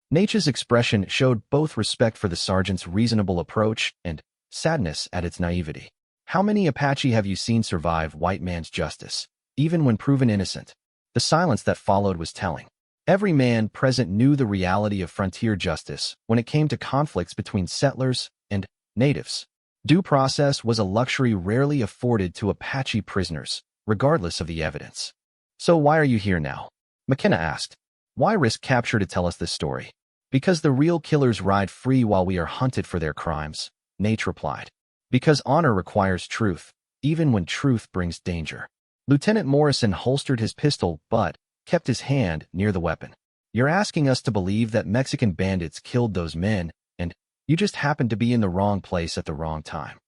Nature's expression showed both respect for the sergeant's reasonable approach and sadness at its naivety. "How many Apache have you seen survive white man's justice, even when proven innocent?" The silence that followed was telling. Every man present knew the reality of frontier justice when it came to conflicts between settlers and natives. Due process was a luxury rarely afforded to Apache prisoners, regardless of the evidence. "So why are you here now?" McKenna asked. "Why risk capture to tell us this story?" Because the real killers ride free while we are hunted for their crimes, Nate replied. Because honor requires truth, even when truth brings danger. Lieutenant Morrison holstered his pistol but kept his hand near the weapon. You're asking us to believe that Mexican bandits killed those men, and you just happened to be in the wrong place at the wrong time.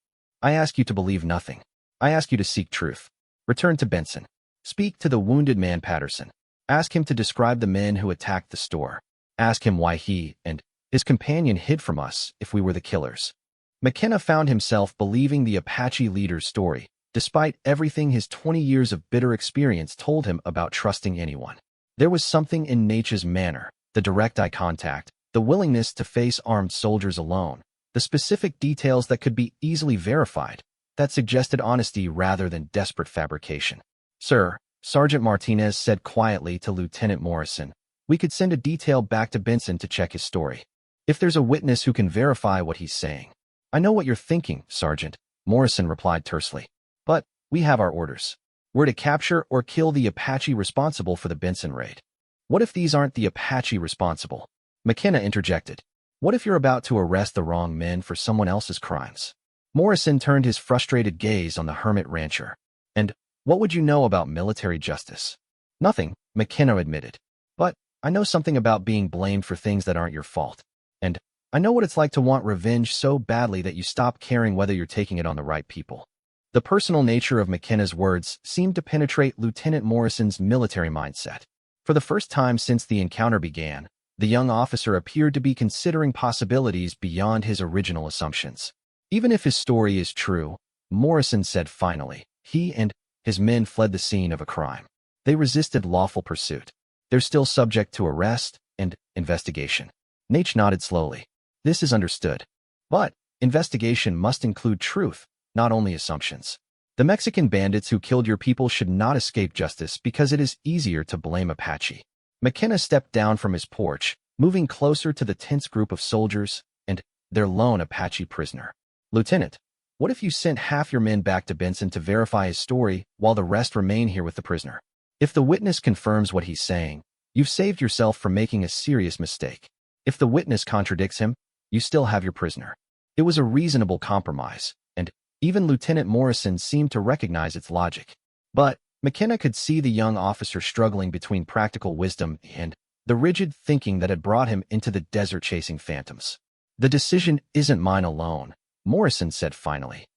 I ask you to believe nothing. I ask you to seek truth. Return to Benson. Speak to the wounded man Patterson. Ask him to describe the men who attacked the store. Ask him why he and his companion hid from us if we were the killers. McKenna found himself believing the Apache leader's story, despite everything his 20 years of bitter experience told him about trusting anyone. There was something in Nature's manner, the direct eye contact, the willingness to face armed soldiers alone, the specific details that could be easily verified, that suggested honesty rather than desperate fabrication. Sir, Sergeant Martinez said quietly to Lieutenant Morrison, we could send a detail back to Benson to check his story. If there's a witness who can verify what he's saying. I know what you're thinking, Sergeant, Morrison replied tersely. But we have our orders. We're to capture or kill the Apache responsible for the Benson raid. What if these aren't the Apache responsible? McKenna interjected. What if you're about to arrest the wrong men for someone else's crimes? Morrison turned his frustrated gaze on the hermit rancher. And what would you know about military justice? Nothing, McKenna admitted. But I know something about being blamed for things that aren't your fault. And I know what it's like to want revenge so badly that you stop caring whether you're taking it on the right people. The personal nature of McKenna's words seemed to penetrate Lieutenant Morrison's military mindset. For the first time since the encounter began, the young officer appeared to be considering possibilities beyond his original assumptions. Even if his story is true, Morrison said finally, he and his men fled the scene of a crime. They resisted lawful pursuit. They're still subject to arrest and investigation. Nate nodded slowly. This is understood. But investigation must include truth, not only assumptions. The Mexican bandits who killed your people should not escape justice because it is easier to blame Apache. McKenna stepped down from his porch, moving closer to the tense group of soldiers and their lone Apache prisoner. Lieutenant, what if you sent half your men back to Benson to verify his story while the rest remain here with the prisoner? If the witness confirms what he's saying, you've saved yourself from making a serious mistake. If the witness contradicts him, you still have your prisoner. It was a reasonable compromise, and even Lieutenant Morrison seemed to recognize its logic. But McKenna could see the young officer struggling between practical wisdom and the rigid thinking that had brought him into the desert chasing phantoms. The decision isn't mine alone, Morrison said finally.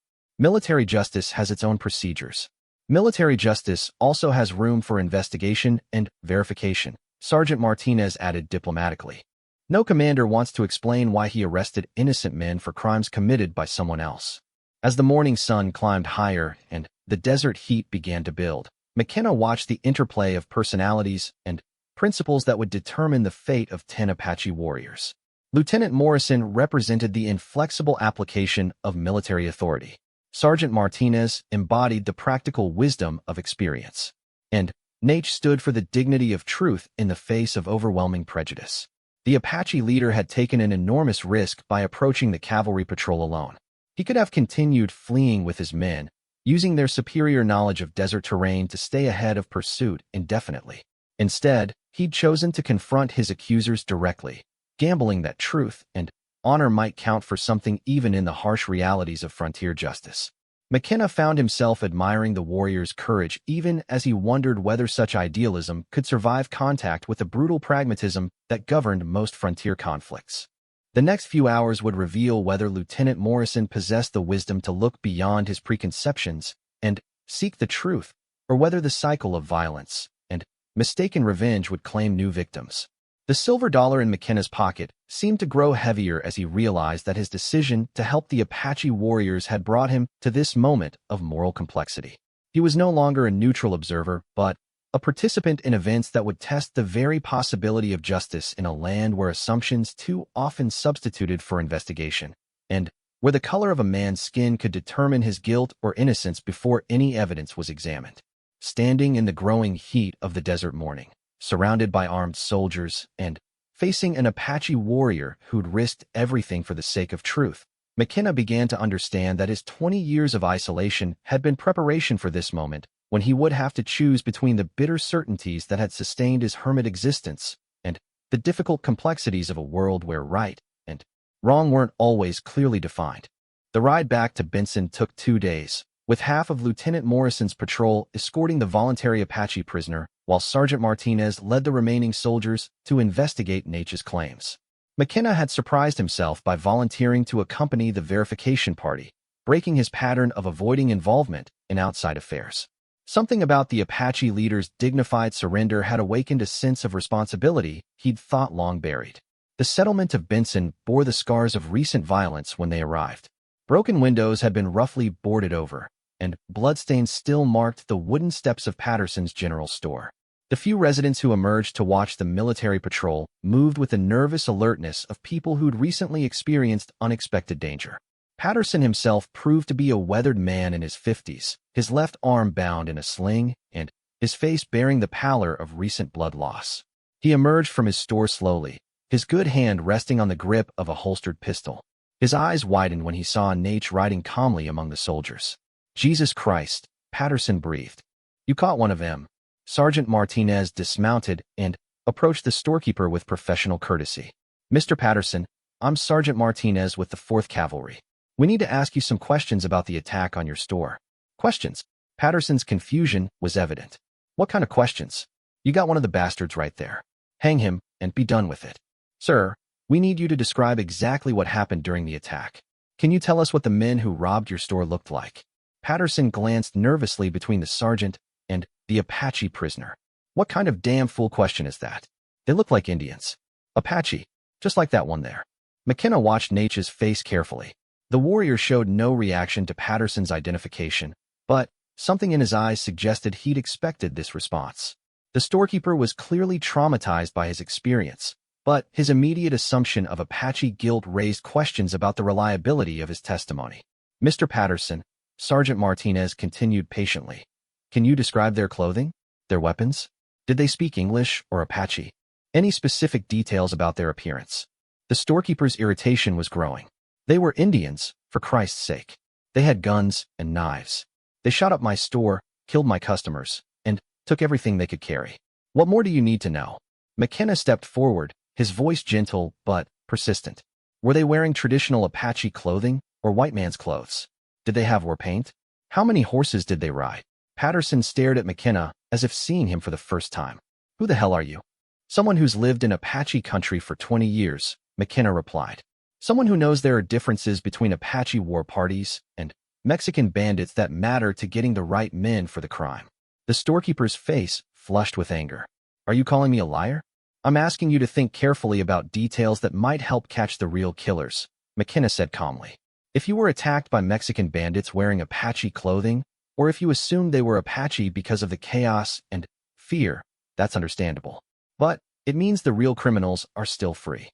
Military justice has its own procedures. Military justice also has room for investigation and verification, Sergeant Martinez added diplomatically. No commander wants to explain why he arrested innocent men for crimes committed by someone else. As the morning sun climbed higher and the desert heat began to build, McKenna watched the interplay of personalities and principles that would determine the fate of 10 Apache warriors. Lieutenant Morrison represented the inflexible application of military authority. Sergeant Martinez embodied the practical wisdom of experience. And Nate stood for the dignity of truth in the face of overwhelming prejudice. The Apache leader had taken an enormous risk by approaching the cavalry patrol alone. He could have continued fleeing with his men, using their superior knowledge of desert terrain to stay ahead of pursuit indefinitely. Instead, he'd chosen to confront his accusers directly, gambling that truth and honor might count for something even in the harsh realities of frontier justice. McKenna found himself admiring the warrior's courage even as he wondered whether such idealism could survive contact with the brutal pragmatism that governed most frontier conflicts. The next few hours would reveal whether Lieutenant Morrison possessed the wisdom to look beyond his preconceptions and seek the truth, or whether the cycle of violence and mistaken revenge would claim new victims. The silver dollar in McKenna's pocket seemed to grow heavier as he realized that his decision to help the Apache warriors had brought him to this moment of moral complexity. He was no longer a neutral observer, but a participant in events that would test the very possibility of justice in a land where assumptions too often substituted for investigation, and where the color of a man's skin could determine his guilt or innocence before any evidence was examined. Standing in the growing heat of the desert morning, surrounded by armed soldiers and facing an Apache warrior who'd risked everything for the sake of truth, McKenna began to understand that his 20 years of isolation had been preparation for this moment when he would have to choose between the bitter certainties that had sustained his hermit existence and the difficult complexities of a world where right and wrong weren't always clearly defined. The ride back to Benson took 2 days, with half of Lieutenant Morrison's patrol escorting the voluntary Apache prisoner, while Sergeant Martinez led the remaining soldiers to investigate Nate's claims. McKenna had surprised himself by volunteering to accompany the verification party, breaking his pattern of avoiding involvement in outside affairs. Something about the Apache leader's dignified surrender had awakened a sense of responsibility he'd thought long buried. The settlement of Benson bore the scars of recent violence when they arrived. Broken windows had been roughly boarded over, and bloodstains still marked the wooden steps of Patterson's general store. The few residents who emerged to watch the military patrol moved with the nervous alertness of people who'd recently experienced unexpected danger. Patterson himself proved to be a weathered man in his 50s, his left arm bound in a sling, and his face bearing the pallor of recent blood loss. He emerged from his store slowly, his good hand resting on the grip of a holstered pistol. His eyes widened when he saw Nate riding calmly among the soldiers. "Jesus Christ," Patterson breathed. "You caught one of them." Sergeant Martinez dismounted and approached the storekeeper with professional courtesy. "Mr. Patterson, I'm Sergeant Martinez with the 4th Cavalry. We need to ask you some questions about the attack on your store." "Questions?" Patterson's confusion was evident. "What kind of questions? You got one of the bastards right there. Hang him and be done with it." "Sir, we need you to describe exactly what happened during the attack. Can you tell us what the men who robbed your store looked like?" Patterson glanced nervously between the sergeant and the Apache prisoner. "What kind of damn fool question is that? They look like Indians. Apache, just like that one there." McKenna watched Nate's face carefully. The warrior showed no reaction to Patterson's identification, but something in his eyes suggested he'd expected this response. The storekeeper was clearly traumatized by his experience, but his immediate assumption of Apache guilt raised questions about the reliability of his testimony. "Mr. Patterson," Sergeant Martinez continued patiently, "can you describe their clothing? Their weapons? Did they speak English or Apache? Any specific details about their appearance?" The storekeeper's irritation was growing. "They were Indians, for Christ's sake. They had guns and knives. They shot up my store, killed my customers, and took everything they could carry. What more do you need to know?" McKenna stepped forward, his voice gentle but persistent. "Were they wearing traditional Apache clothing or white man's clothes? Did they have war paint? How many horses did they ride?" Patterson stared at McKenna as if seeing him for the first time. "Who the hell are you?" "Someone who's lived in Apache country for 20 years, McKenna replied. "Someone who knows there are differences between Apache war parties and Mexican bandits that matter to getting the right men for the crime." The storekeeper's face flushed with anger. "Are you calling me a liar? I'm asking you to think carefully about details that might help catch the real killers," McKenna said calmly. "If you were attacked by Mexican bandits wearing Apache clothing, or if you assumed they were Apache because of the chaos and fear, that's understandable. But it means the real criminals are still free."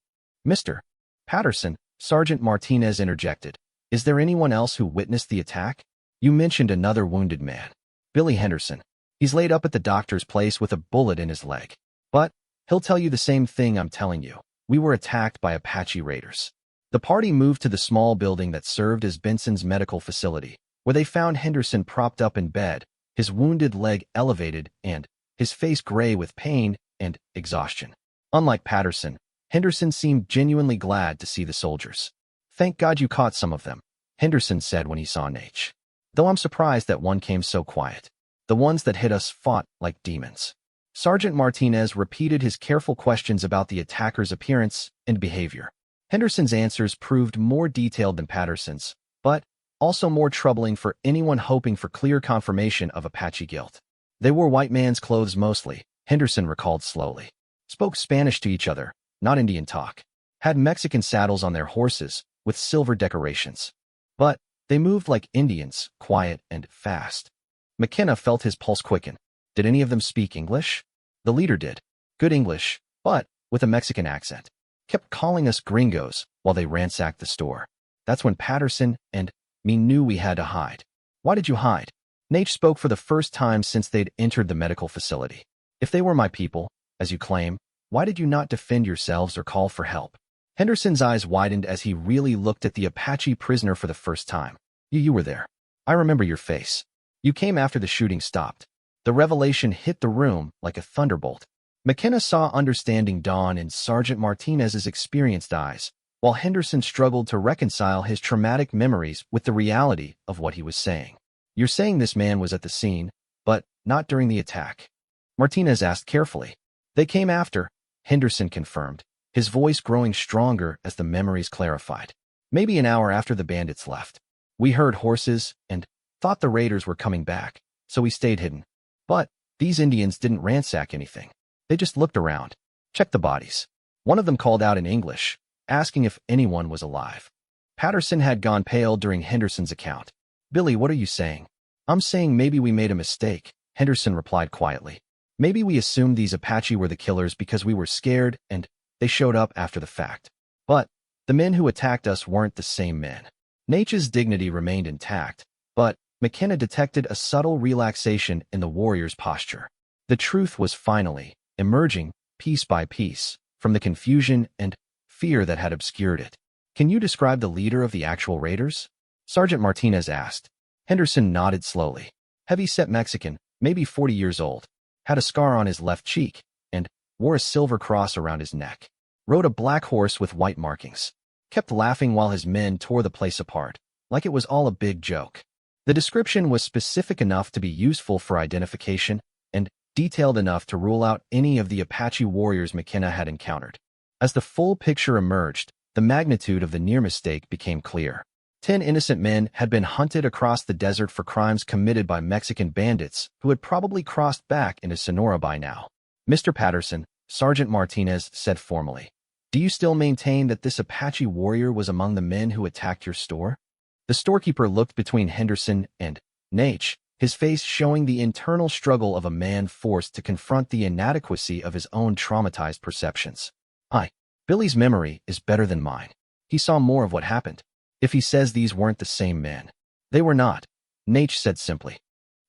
"Mr. Patterson," Sergeant Martinez interjected, "is there anyone else who witnessed the attack? You mentioned another wounded man. Billy Henderson. He's laid up at the doctor's place with a bullet in his leg. But he'll tell you the same thing I'm telling you. We were attacked by Apache raiders." The party moved to the small building that served as Benson's medical facility, where they found Henderson propped up in bed, his wounded leg elevated and his face gray with pain and exhaustion. Unlike Patterson, Henderson seemed genuinely glad to see the soldiers. "Thank God you caught some of them," Henderson said when he saw Nate. "Though I'm surprised that one came so quiet. The ones that hit us fought like demons." Sergeant Martinez repeated his careful questions about the attacker's appearance and behavior. Henderson's answers proved more detailed than Patterson's, but also more troubling for anyone hoping for clear confirmation of Apache guilt. "They wore white man's clothes mostly," Henderson recalled slowly. "Spoke Spanish to each other, not Indian talk. Had Mexican saddles on their horses, with silver decorations. But they moved like Indians, quiet and fast." McKenna felt his pulse quicken. "Did any of them speak English?" "The leader did. Good English, but with a Mexican accent. Kept calling us gringos while they ransacked the store. That's when Patterson and me knew we had to hide." "Why did you hide?" Nate spoke for the first time since they'd entered the medical facility. "If they were my people, as you claim, why did you not defend yourselves or call for help?" Henderson's eyes widened as he really looked at the Apache prisoner for the first time. You were there. I remember your face. You came after the shooting stopped." The revelation hit the room like a thunderbolt. McKenna saw understanding dawn in Sergeant Martinez's experienced eyes, while Henderson struggled to reconcile his traumatic memories with the reality of what he was saying. "You're saying this man was at the scene, but not during the attack?" Martinez asked carefully. "They came after," Henderson confirmed, his voice growing stronger as the memories clarified. "Maybe an hour after the bandits left. We heard horses and thought the raiders were coming back, so we stayed hidden. But these Indians didn't ransack anything. They just looked around, checked the bodies. One of them called out in English, asking if anyone was alive." Patterson had gone pale during Henderson's account. "Billy, what are you saying?" "I'm saying maybe we made a mistake," Henderson replied quietly. "Maybe we assumed these Apache were the killers because we were scared and they showed up after the fact. But the men who attacked us weren't the same men." Nature's dignity remained intact, but McKenna detected a subtle relaxation in the warrior's posture. The truth was finally emerging, piece by piece, from the confusion and fear that had obscured it. "Can you describe the leader of the actual raiders?" Sergeant Martinez asked. Henderson nodded slowly. "Heavy-set Mexican, maybe 40 years old. Had a scar on his left cheek, and wore a silver cross around his neck. Rode a black horse with white markings. Kept laughing while his men tore the place apart, like it was all a big joke." The description was specific enough to be useful for identification and detailed enough to rule out any of the Apache warriors McKenna had encountered. As the full picture emerged, the magnitude of the near mistake became clear. 10 innocent men had been hunted across the desert for crimes committed by Mexican bandits who had probably crossed back into Sonora by now. "Mr. Patterson," Sergeant Martinez said formally, "do you still maintain that this Apache warrior was among the men who attacked your store?" The storekeeper looked between Henderson and Nate, his face showing the internal struggle of a man forced to confront the inadequacy of his own traumatized perceptions. Billy's memory is better than mine. He saw more of what happened. If he says these weren't the same men." "They were not," Nate said simply.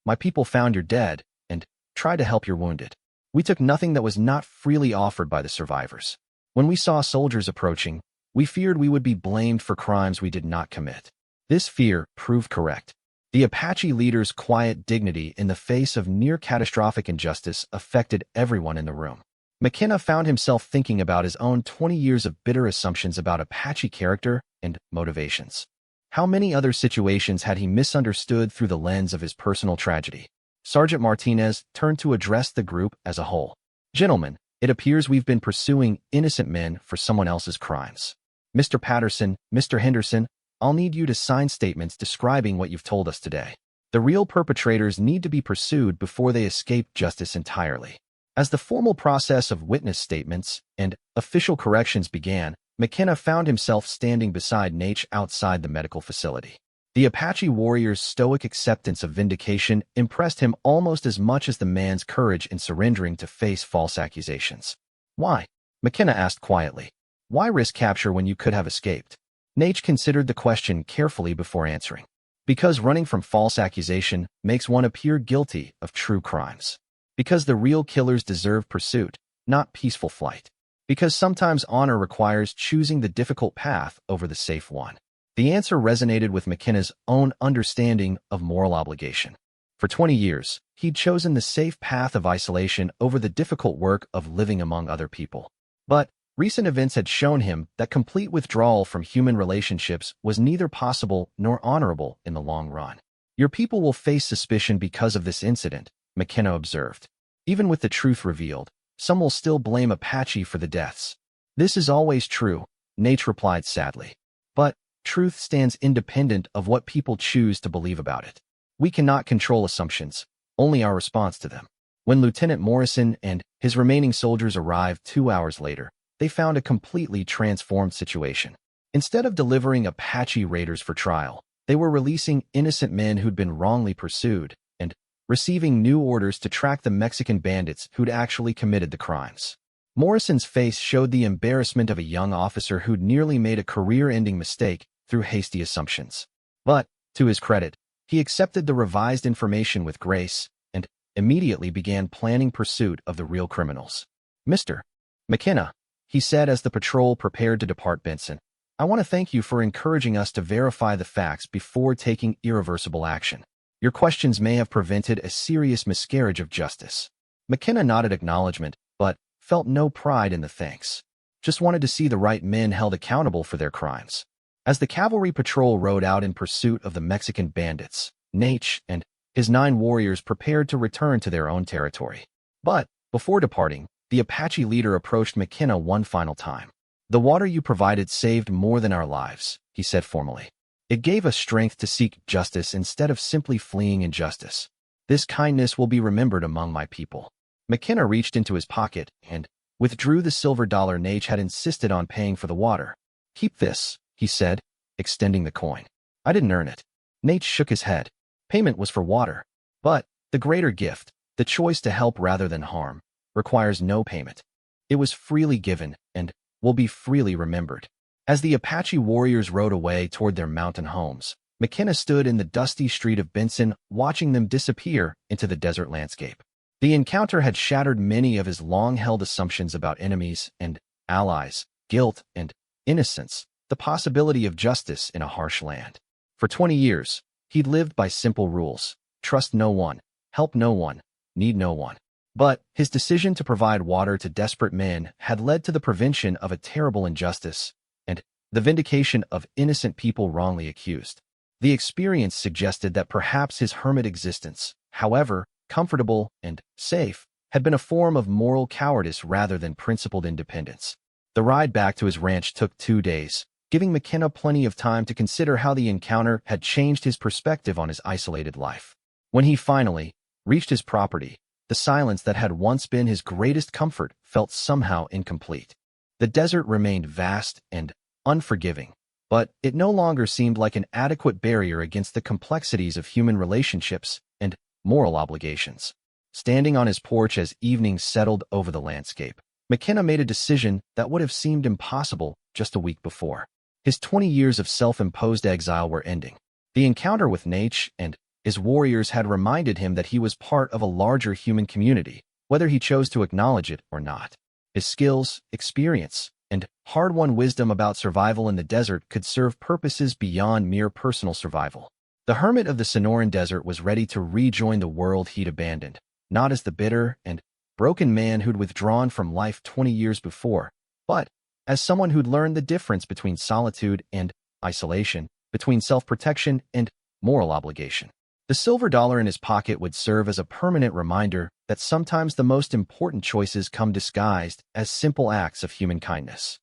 "My people found your dead and tried to help your wounded. We took nothing that was not freely offered by the survivors. When we saw soldiers approaching, we feared we would be blamed for crimes we did not commit." This fear proved correct. The Apache leader's quiet dignity in the face of near-catastrophic injustice affected everyone in the room. McKenna found himself thinking about his own 20 years of bitter assumptions about Apache character and motivations. How many other situations had he misunderstood through the lens of his personal tragedy? Sergeant Martinez turned to address the group as a whole. "Gentlemen, it appears we've been pursuing innocent men for someone else's crimes. Mr. Patterson, Mr. Henderson, I'll need you to sign statements describing what you've told us today. The real perpetrators need to be pursued before they escape justice entirely." As the formal process of witness statements and official corrections began, McKenna found himself standing beside Nate outside the medical facility. The Apache warrior's stoic acceptance of vindication impressed him almost as much as the man's courage in surrendering to face false accusations. "Why?" McKenna asked quietly. "Why risk capture when you could have escaped?" Nate considered the question carefully before answering. "Because running from false accusation makes one appear guilty of true crimes. Because the real killers deserve pursuit, not peaceful flight. Because sometimes honor requires choosing the difficult path over the safe one." The answer resonated with McKenna's own understanding of moral obligation. For 20 years, he'd chosen the safe path of isolation over the difficult work of living among other people. But recent events had shown him that complete withdrawal from human relationships was neither possible nor honorable in the long run. "Your people will face suspicion because of this incident," McKenna observed. "Even with the truth revealed, some will still blame Apache for the deaths." "This is always true," Nate replied sadly. "But truth stands independent of what people choose to believe about it. We cannot control assumptions, only our response to them." When Lieutenant Morrison and his remaining soldiers arrived 2 hours later, they found a completely transformed situation. Instead of delivering Apache raiders for trial, they were releasing innocent men who'd been wrongly pursued and receiving new orders to track the Mexican bandits who'd actually committed the crimes. Morrison's face showed the embarrassment of a young officer who'd nearly made a career-ending mistake through hasty assumptions. But, to his credit, he accepted the revised information with grace and immediately began planning pursuit of the real criminals. "Mr. McKenna," he said as the patrol prepared to depart Benson, "I want to thank you for encouraging us to verify the facts before taking irreversible action. Your questions may have prevented a serious miscarriage of justice." McKenna nodded acknowledgement, but felt no pride in the thanks. Just wanted to see the right men held accountable for their crimes. As the cavalry patrol rode out in pursuit of the Mexican bandits, Nate and his 9 warriors prepared to return to their own territory. But, before departing, the Apache leader approached McKenna one final time. "The water you provided saved more than our lives," he said formally. "It gave us strength to seek justice instead of simply fleeing injustice. This kindness will be remembered among my people." McKenna reached into his pocket and withdrew the silver dollar Nate had insisted on paying for the water. "Keep this," he said, extending the coin. "I didn't earn it." Nate shook his head. Payment was for water. But the greater gift, the choice to help rather than harm, requires no payment. It was freely given and will be freely remembered. As the Apache warriors rode away toward their mountain homes, McKenna stood in the dusty street of Benson, watching them disappear into the desert landscape. The encounter had shattered many of his long-held assumptions about enemies and allies, guilt and innocence, the possibility of justice in a harsh land. For 20 years, he'd lived by simple rules: trust no one, help no one, need no one. But his decision to provide water to desperate men had led to the prevention of a terrible injustice and the vindication of innocent people wrongly accused. The experience suggested that perhaps his hermit existence, however comfortable and safe, had been a form of moral cowardice rather than principled independence. The ride back to his ranch took 2 days, giving McKenna plenty of time to consider how the encounter had changed his perspective on his isolated life. When he finally reached his property, the silence that had once been his greatest comfort felt somehow incomplete. The desert remained vast and unforgiving, but it no longer seemed like an adequate barrier against the complexities of human relationships and moral obligations. Standing on his porch as evening settled over the landscape, McKenna made a decision that would have seemed impossible just a week before. His 20 years of self-imposed exile were ending. The encounter with Nate and his warriors had reminded him that he was part of a larger human community, whether he chose to acknowledge it or not. His skills, experience, and hard-won wisdom about survival in the desert could serve purposes beyond mere personal survival. The hermit of the Sonoran Desert was ready to rejoin the world he'd abandoned, not as the bitter and broken man who'd withdrawn from life 20 years before, but as someone who'd learned the difference between solitude and isolation, between self-protection and moral obligation. The silver dollar in his pocket would serve as a permanent reminder that sometimes the most important choices come disguised as simple acts of human kindness.